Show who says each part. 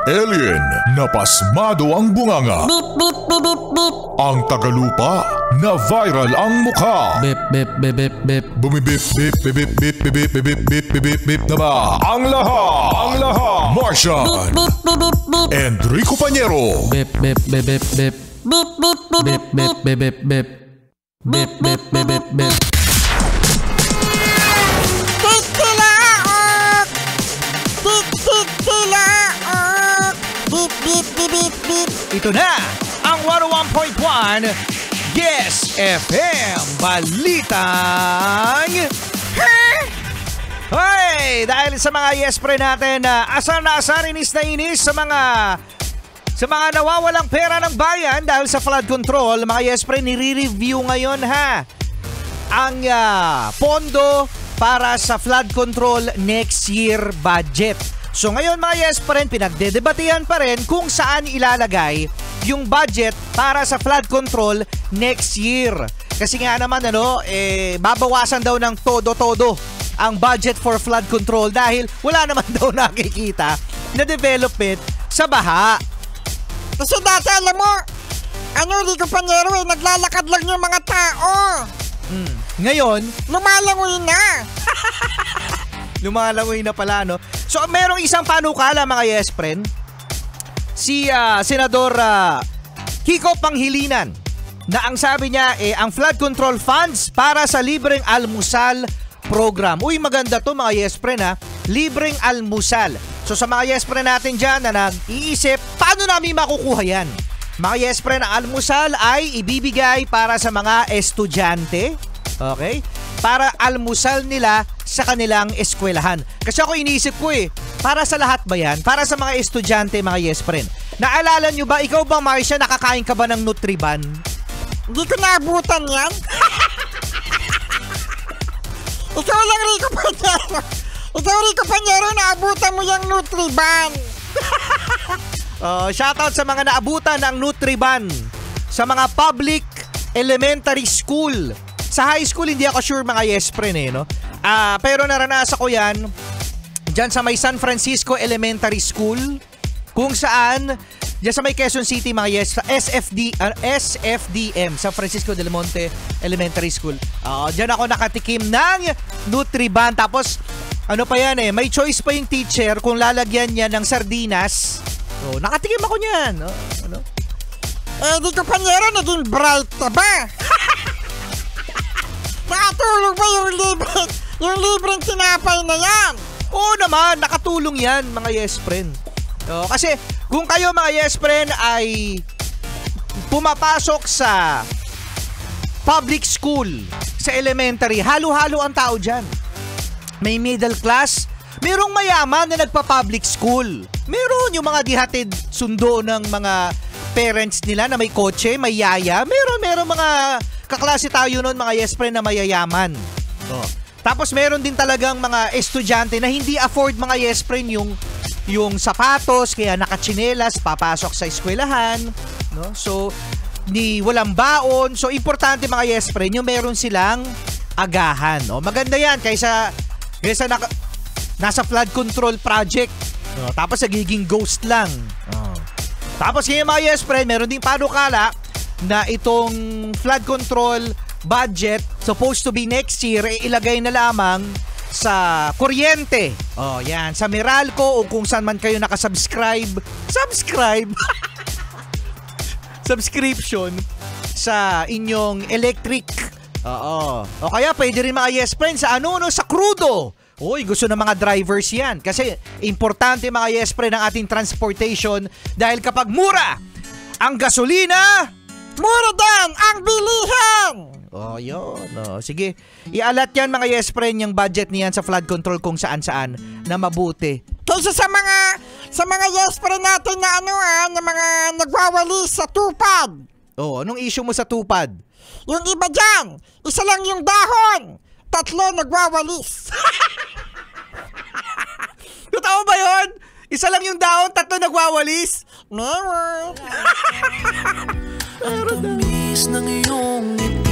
Speaker 1: Alien na pasmado ang bunganga.
Speaker 2: Beep, beep, beep, beep, beep.
Speaker 1: Ang tagalupa na viral ang mukha.
Speaker 3: Bip, bip, bip, bip, bip.
Speaker 1: Bumibip, bip, bip, bip, bip, bip, bip, bip, bip, bip, bip na ba? Ang lahat. Martian.
Speaker 2: Beep, beep, beep, beep.
Speaker 1: Enrico Pañero.
Speaker 3: Bip, bip, bip, bip, bip.
Speaker 2: Beep, beep, beep,
Speaker 3: Bip, bip, bip, bip, bip. Bip, bip, bip, bip, bip.
Speaker 2: Tilaok! Tilaok! Beep, beep, beep, beep, beep.
Speaker 4: Ito na ang 101.1 Yes FM Balitang Hey! Dahil sa mga Yes Pre natin na asar na asar, inis na inis sa mga nawawalang pera ng bayan dahil sa flood control, mga Yes Pre, nire-review ngayon ang pondo para sa flood control next year budget. So ngayon mga Yes Friend, pinagdedebatehan pa rin kung saan ilalagay yung budget para sa flood control next year. Kasi nga naman babawasan daw ng todo-todo ang budget for flood control dahil wala naman daw nakikita na development sa baha.
Speaker 2: Kasi dati alam mo, Rico Pañero, naglalakad lang yung mga tao.
Speaker 4: Ngayon,
Speaker 2: lumalangoy na.
Speaker 4: Lumalangoy na pala, no? So, merong isang panukala, mga Yes Friend. Si Senador Kiko Panghilinan na ang sabi niya, ang flood control funds para sa libreng almusal program. Uy, maganda to mga Yes Friend libreng almusal. So sa mga Yes Friend natin dyan na nag-iisip, paano namin makukuha yan? Mga Yes Friend, ang almusal ay ibibigay para sa mga estudyante. Okay? Para almusal nila sa kanilang eskwelahan. Kasi ako iniisip ko para sa lahat ba yan? Para sa mga estudyante, mga Yes Friend. Naalala nyo ba, ikaw bang Marcia, nakakain ka ba ng Nutriban?
Speaker 2: Hindi ko naabutan yan. Ikaw lang, Rico Pañero. Ikaw, Rico Pañero, naabutan mo yung Nutriban.
Speaker 4: Shoutout sa mga naabutan ng Nutriban sa mga public elementary school. Sa high school, hindi ako sure mga Yes Friend no? Pero naranasan ko yan dyan sa may San Francisco Elementary School, kung saan dyan sa may Quezon City, mga Yes, SFDM, San Francisco del Monte Elementary School. Dyan ako nakatikim ng Nutriban. Tapos ano pa yan may choice pa yung teacher kung lalagyan niya ng sardinas. So, nakatikim ako niyan.
Speaker 2: Rico Pañero, naging bright na ba? Nakatulong ba yung libreng tinapay na yan?
Speaker 4: Oo naman, nakatulong yan mga Yes Friend. Kasi kung kayo mga Yes Friend ay pumapasok sa public school, sa elementary, halo-halo ang tao dyan. May middle class, merong mayaman na nagpa-public school. Meron yung mga dihatid sundo ng mga parents nila na may kotse, may yaya. Meron mga kaklase tayo nun, mga Yes Friend, na mayayaman. Tapos meron din talagang mga estudyante na hindi afford, mga Yes Friend, yung sapatos, kaya nakatsinelas, papasok sa eskwelahan. No? So, walang baon. So, importante mga Yes Friend, yung meron silang agahan. Maganda yan kaysa nasa flood control project. Tapos nagiging ghost lang. Tapos ngayon mga Yes Friend, meron ding panukala na itong flood control budget supposed to be next year ilagay na lamang sa kuryente. Yan, sa Meralco o kung saan man kayo nakasubscribe. Subscription sa inyong electric. O kaya pwede rin mga Yes Friend sa sa crudo. Gusto ng mga drivers yan. Kasi importante mga Yes Friend ang ating transportation dahil kapag mura ang gasolina,
Speaker 2: mura din ang bilihan.
Speaker 4: Yun. Sige, ialat yan mga Yes Friend yung budget niyan sa flood control kung saan-saan na mabuti.
Speaker 2: Kaysa sa mga Yes Friend natin na na mga nagwawalis sa tupad.
Speaker 4: Anong issue mo sa tupad?
Speaker 2: Yung iba dyan, isa lang yung dahon, 3 nagwawalis.
Speaker 4: Totoo ba yun? Isa lang yung dahon, 3 nagwawalis?
Speaker 2: Meron.
Speaker 5: Ang tamis ng iyong ngiti